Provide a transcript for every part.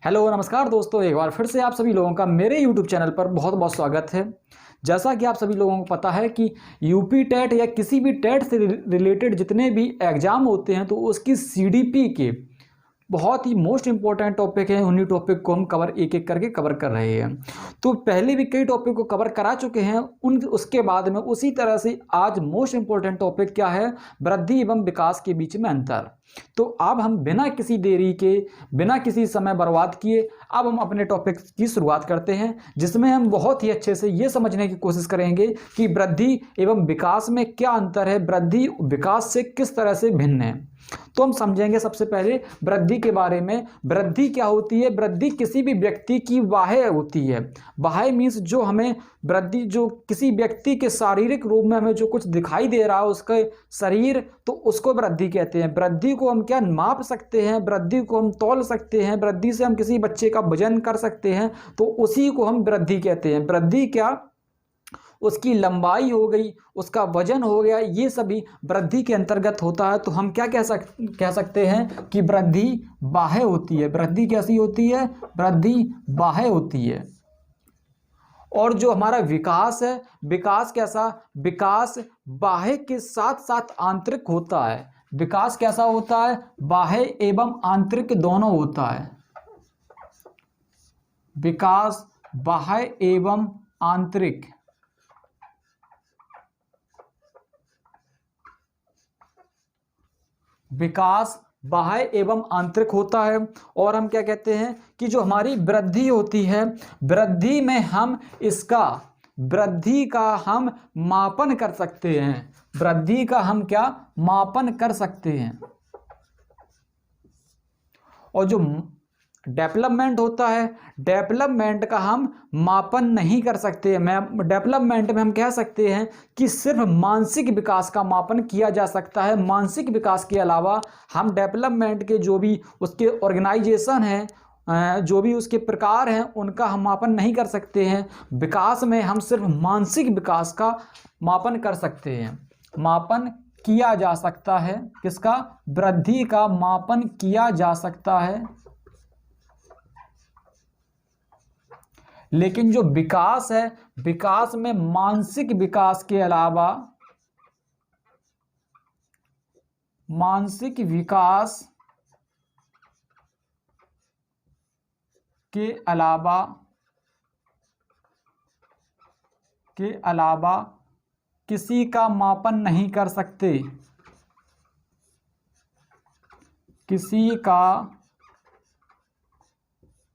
Hello नमस्कार दोस्तों, एक बार फिर से आप सभी लोगों का मेरे यूट्यूब चैनल पर बहुत बहुत स्वागत है। जैसा कि आप सभी लोगों को पता है कि यूपी टेट या किसी भी टेट से रिलेटेड जितने भी एग्ज़ाम होते हैं तो उसकी सीडीपी के बहुत ही मोस्ट इंपॉर्टेंट टॉपिक हैं। उन्हीं टॉपिक को हम एक एक करके कवर कर रहे हैं। तो पहले भी कई टॉपिक को कवर करा चुके हैं। उसके बाद में उसी तरह से आज मोस्ट इंपॉर्टेंट टॉपिक क्या है, वृद्धि एवं विकास के बीच में अंतर। तो अब हम बिना किसी देरी के, बिना किसी समय बर्बाद किए अब हम अपने टॉपिक की शुरुआत करते हैं, जिसमें हम बहुत ही अच्छे से ये समझने की कोशिश करेंगे कि वृद्धि एवं विकास में क्या अंतर है, वृद्धि विकास से किस तरह से भिन्न है। तो हम समझेंगे सबसे पहले वृद्धि के बारे में। वृद्धि क्या होती है? वृद्धि किसी भी व्यक्ति की बाह्य होती है। बाह्य मीन्स जो हमें वृद्धि, जो किसी व्यक्ति के शारीरिक रूप में हमें जो कुछ दिखाई दे रहा है उसका शरीर, तो उसको वृद्धि कहते हैं। वृद्धि को हम क्या माप सकते हैं, वृद्धि को हम तौल सकते हैं, वृद्धि से हम किसी बच्चे का वजन कर सकते हैं, तो उसी को हम वृद्धि कहते हैं। वृद्धि क्या, उसकी लंबाई हो गई, उसका वजन हो गया, ये सभी वृद्धि के अंतर्गत होता है। तो हम क्या कह सकते हैं कि वृद्धि बाह्य होती है। वृद्धि कैसी होती है? वृद्धि बाह्य होती है। और जो हमारा विकास है, विकास कैसा? विकास बाह्य के साथ साथ आंतरिक होता है। विकास कैसा होता है? बाह्य एवं आंतरिक दोनों होता है। विकास बाह्य एवं आंतरिक। विकास बाह्य एवं आंतरिक होता है। और हम क्या कहते हैं कि जो हमारी वृद्धि होती है, वृद्धि में हम वृद्धि का हम मापन कर सकते हैं। वृद्धि का हम क्या मापन कर सकते हैं। और जो डेवलपमेंट होता है, डेवलपमेंट का हम मापन नहीं कर सकते। डेवलपमेंट में हम कह सकते हैं कि सिर्फ मानसिक विकास का मापन किया जा सकता है। मानसिक विकास के अलावा हम डेवलपमेंट के जो भी उसके ऑर्गेनाइजेशन हैं, जो भी उसके प्रकार हैं, उनका हम मापन नहीं कर सकते हैं। विकास में हम सिर्फ मानसिक विकास का मापन कर सकते हैं। मापन किया जा सकता है किसका? वृद्धि का मापन किया जा सकता है। लेकिन जो विकास है, विकास में मानसिक विकास के अलावा, मानसिक विकास के अलावा किसी का मापन नहीं कर सकते। किसी का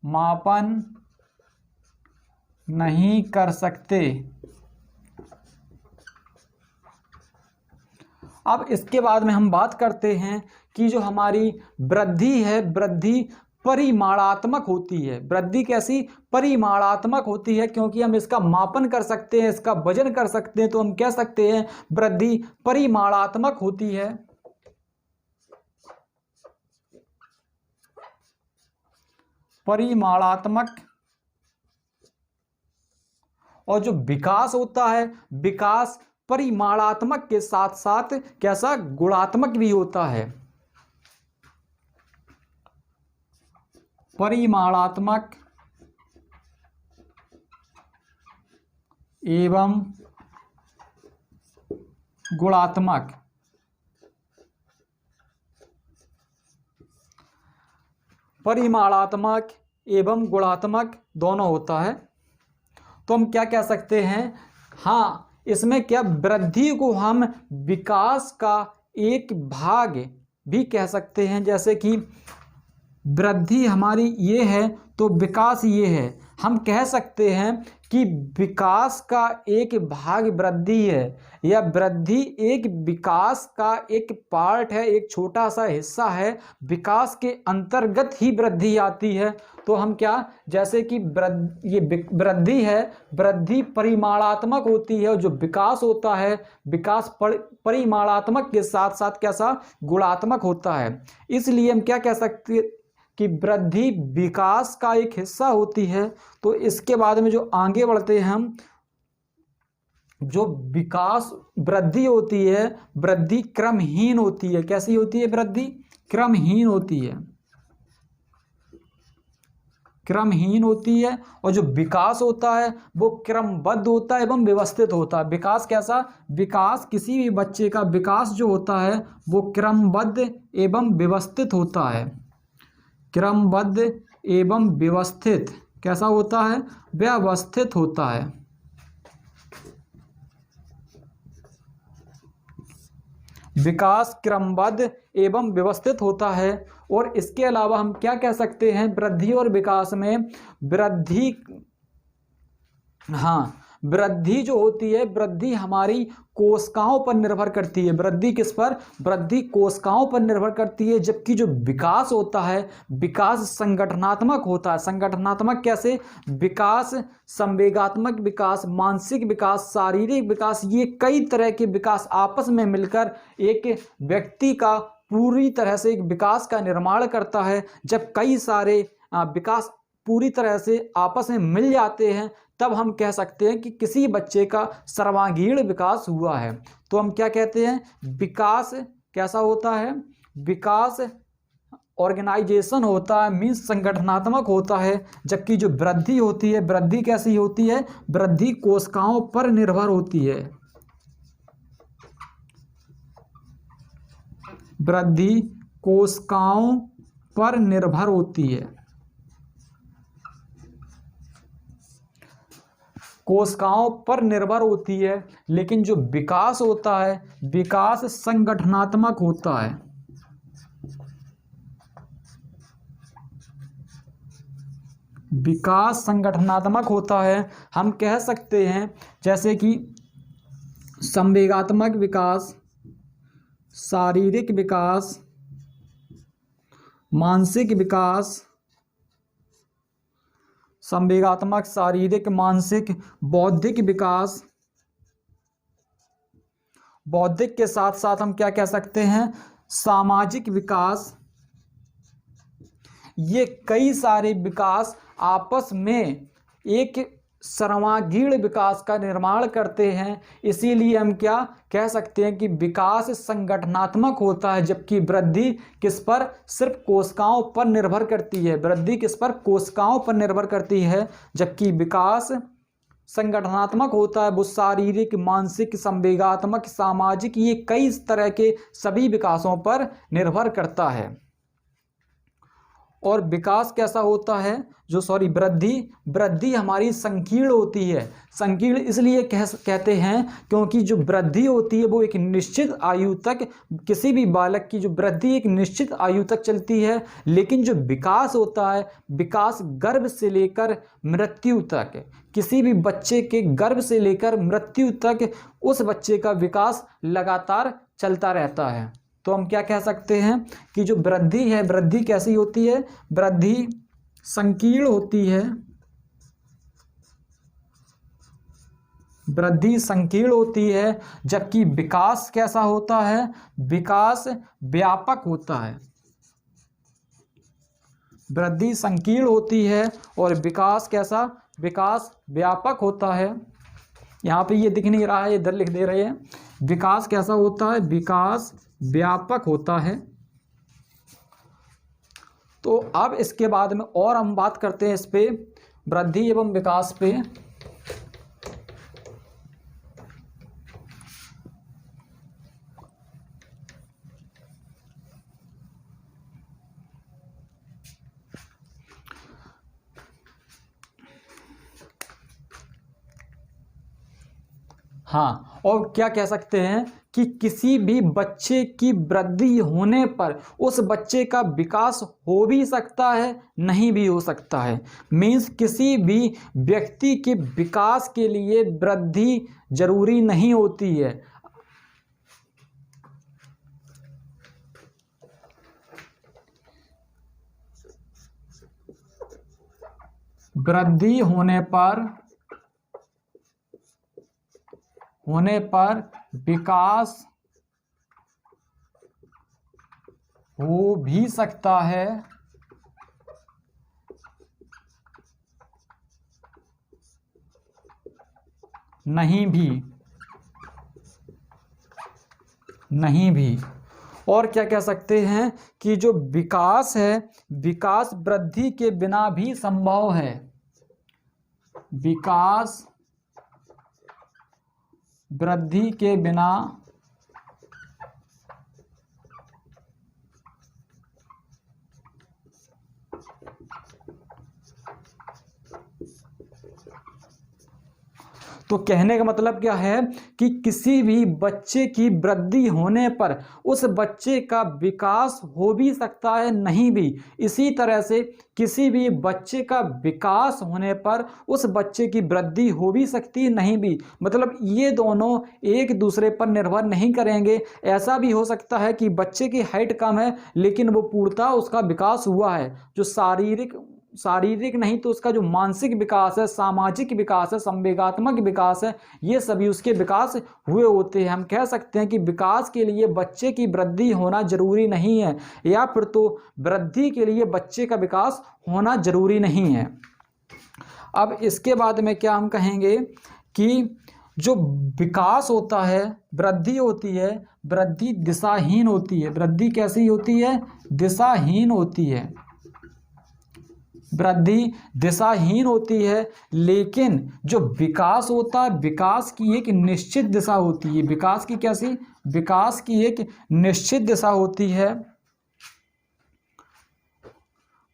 मापन नहीं कर सकते। अब इसके बाद में हम बात करते हैं कि जो हमारी वृद्धि है, वृद्धि परिमाणात्मक होती है। वृद्धि कैसी? परिमाणात्मक होती है, क्योंकि हम इसका मापन कर सकते हैं, इसका वजन कर सकते हैं, तो हम कह सकते हैं वृद्धि परिमाणात्मक होती है। परिमाणात्मक। और जो विकास होता है, विकास परिमाणात्मक के साथ साथ कैसा? गुणात्मक भी होता है। परिमाणात्मक एवं गुणात्मक। परिमाणात्मक एवं गुणात्मक दोनों होता है। तो हम क्या कह सकते हैं? हाँ, इसमें क्या वृद्धि को हम विकास का एक भाग भी कह सकते हैं। जैसे कि वृद्धि हमारी ये है तो विकास ये है। हम कह सकते हैं कि विकास का एक भाग वृद्धि है, या वृद्धि एक विकास का एक पार्ट है, एक छोटा सा हिस्सा है। विकास के अंतर्गत ही वृद्धि आती है। तो हम क्या, जैसे कि ये वृद्धि है, वृद्धि परिमाणात्मक होती है, और जो विकास होता है, विकास परिमाणात्मक के साथ साथ कैसा? गुणात्मक होता है। इसलिए हम क्या कह सकते कि वृद्धि विकास का एक हिस्सा होती है। तो इसके बाद में जो आगे बढ़ते हैं हम, जो विकास वृद्धि होती है, वृद्धि क्रमहीन होती है। कैसी होती है वृद्धि? क्रमहीन होती है। क्रमहीन होती है, और जो विकास होता है वो क्रमबद्ध होता है एवं व्यवस्थित होता है। विकास कैसा? विकास, किसी भी बच्चे का विकास जो होता है वो क्रमबद्ध एवं व्यवस्थित होता है। क्रमबद्ध एवं व्यवस्थित कैसा होता है? व्यवस्थित होता है। विकास क्रमबद्ध एवं व्यवस्थित होता है। और इसके अलावा हम क्या कह सकते हैं? वृद्धि और विकास में वृद्धि, हाँ, वृद्धि जो होती है, वृद्धि हमारी कोशिकाओं पर निर्भर करती है। वृद्धि किस पर? वृद्धि कोशिकाओं पर निर्भर करती है। जबकि जो विकास होता है, विकास संगठनात्मक होता है। संगठनात्मक कैसे? विकास, संवेगात्मक विकास, मानसिक विकास, शारीरिक विकास, ये कई तरह के विकास आपस में मिलकर एक व्यक्ति का पूरी तरह से एक विकास का निर्माण करता है। जब कई सारे विकास पूरी तरह से आपस में मिल जाते हैं, तब हम कह सकते हैं कि किसी बच्चे का सर्वांगीण विकास हुआ है। तो हम क्या कहते हैं? विकास कैसा होता है? विकास ऑर्गेनाइजेशन होता है, मीन्स संगठनात्मक होता है। जबकि जो वृद्धि होती है, वृद्धि कैसी होती है? वृद्धि कोशिकाओं पर निर्भर होती है। वृद्धि कोशिकाओं पर निर्भर होती है। कोशिकाओं पर निर्भर होती है। लेकिन जो विकास होता है, विकास संगठनात्मक होता है। विकास संगठनात्मक होता है। हम कह सकते हैं जैसे कि संवेगात्मक विकास, शारीरिक विकास, मानसिक विकास, संवेगात्मक, शारीरिक, मानसिक, बौद्धिक विकास। बौद्धिक के साथ साथ हम क्या कह सकते हैं? सामाजिक विकास। ये कई सारे विकास आपस में एक सर्वांगीण विकास का निर्माण करते हैं। इसीलिए हम क्या कह सकते हैं कि विकास संगठनात्मक होता है। जबकि वृद्धि किस पर? सिर्फ कोशिकाओं पर निर्भर करती है। वृद्धि किस पर? कोशिकाओं पर निर्भर करती है। जबकि विकास संगठनात्मक होता है, वो शारीरिक, मानसिक, संवेगात्मक, सामाजिक, ये कई तरह के सभी विकासों पर निर्भर करता है। और विकास कैसा होता है? वृद्धि हमारी संकीर्ण होती है। संकीर्ण इसलिए कहते हैं क्योंकि जो वृद्धि होती है वो एक निश्चित आयु तक, किसी भी बालक की जो वृद्धि एक निश्चित आयु तक चलती है। लेकिन जो विकास होता है, विकास गर्भ से लेकर मृत्यु तक, किसी भी बच्चे के गर्भ से लेकर मृत्यु तक उस बच्चे का विकास लगातार चलता रहता है। तो हम क्या कह सकते हैं कि जो वृद्धि है, वृद्धि कैसी होती है? वृद्धि संकीर्ण होती है। वृद्धि संकीर्ण होती है। जबकि विकास कैसा होता है? विकास व्यापक होता है। वृद्धि संकीर्ण होती है और विकास कैसा? विकास व्यापक होता है। यहाँ पे ये दिख नहीं रहा है, इधर लिख दे रहे हैं। विकास कैसा होता है? विकास व्यापक होता है। तो अब इसके बाद में और हम बात करते हैं इस पे, वृद्धि एवं विकास पे। हाँ, और क्या कह सकते हैं कि किसी भी बच्चे की वृद्धि होने पर उस बच्चे का विकास हो भी सकता है, नहीं भी हो सकता है। मीन्स किसी भी व्यक्ति के विकास के लिए वृद्धि जरूरी नहीं होती है। वृद्धि होने पर विकास हो भी सकता है, नहीं भी। और क्या कह सकते हैं कि जो विकास है, विकास वृद्धि के बिना भी संभव है। विकास वृद्धि के बिना तो कहने का मतलब क्या है कि किसी भी बच्चे की वृद्धि होने पर उस बच्चे का विकास हो भी सकता है, नहीं भी। इसी तरह से किसी भी बच्चे का विकास होने पर उस बच्चे की वृद्धि हो भी सकती है, नहीं भी। मतलब ये दोनों एक दूसरे पर निर्भर नहीं करेंगे। ऐसा भी हो सकता है कि बच्चे की हाइट कम है लेकिन वो पूर्णतः उसका विकास हुआ है। जो शारीरिक नहीं तो उसका जो मानसिक विकास है, सामाजिक विकास है, संवेगात्मक विकास है, ये सभी उसके विकास हुए होते हैं। हम कह सकते हैं कि विकास के लिए बच्चे की वृद्धि होना जरूरी नहीं है, या फिर तो वृद्धि के लिए बच्चे का विकास होना जरूरी नहीं है। अब इसके बाद में क्या हम कहेंगे कि जो विकास होता है, वृद्धि होती है, वृद्धि दिशाहीन होती है। वृद्धि कैसी होती है? दिशाहीन होती है। वृद्धि दिशाहीन होती है, लेकिन जो विकास होता है, विकास की एक निश्चित दिशा होती है। विकास की कैसी? विकास की एक निश्चित दिशा होती है।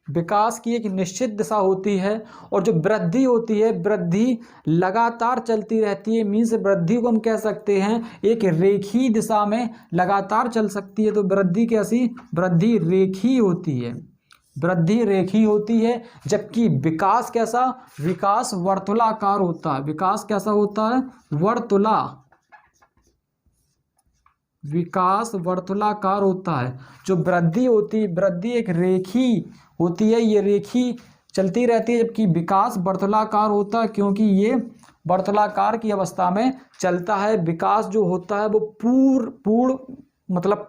विकास की एक निश्चित दिशा होती है। और जो वृद्धि होती है, वृद्धि लगातार चलती रहती है। मीन्स वृद्धि को हम कह सकते हैं एक रेखीय दिशा में लगातार चल सकती है। तो वृद्धि कैसी? वृद्धि रेखीय होती है। वृद्धि रेखीय होती है। जबकि विकास कैसा? विकास वर्तुलाकार होता है। विकास कैसा होता है? विकास वर्तुलाकार होता है। जो वृद्धि होती है, वृद्धि एक रेखीय होती है, ये रेखीय चलती रहती है। जबकि विकास वर्तुलाकार होता है, क्योंकि ये वर्तुलाकार की अवस्था में चलता है। विकास जो होता है वो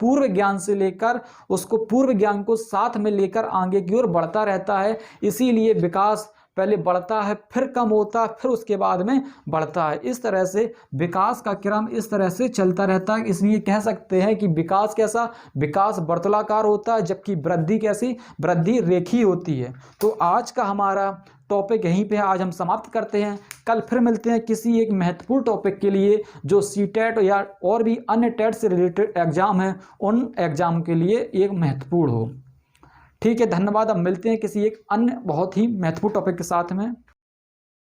पूर्व ज्ञान से लेकर उसको पूर्व ज्ञान को साथ में लेकर आगे की ओर बढ़ता रहता है। इसीलिए विकास पहले बढ़ता है, फिर कम होता है, फिर उसके बाद में बढ़ता है। इस तरह से विकास का क्रम इस तरह से चलता रहता है। इसलिए कह सकते हैं कि विकास कैसा? विकास वर्तुलाकार होता है, जबकि वृद्धि कैसी? वृद्धि रेखीय होती है। तो आज का हमारा टॉपिक यहीं पे आज हम समाप्त करते हैं। कल फिर मिलते हैं किसी एक महत्वपूर्ण टॉपिक के लिए, जो सीटेट या और भी अन्य टेट से रिलेटेड एग्जाम है, उन एग्जाम के लिए एक महत्वपूर्ण हो। ठीक है, धन्यवाद। अब मिलते हैं किसी एक अन्य बहुत ही महत्वपूर्ण टॉपिक के साथ में।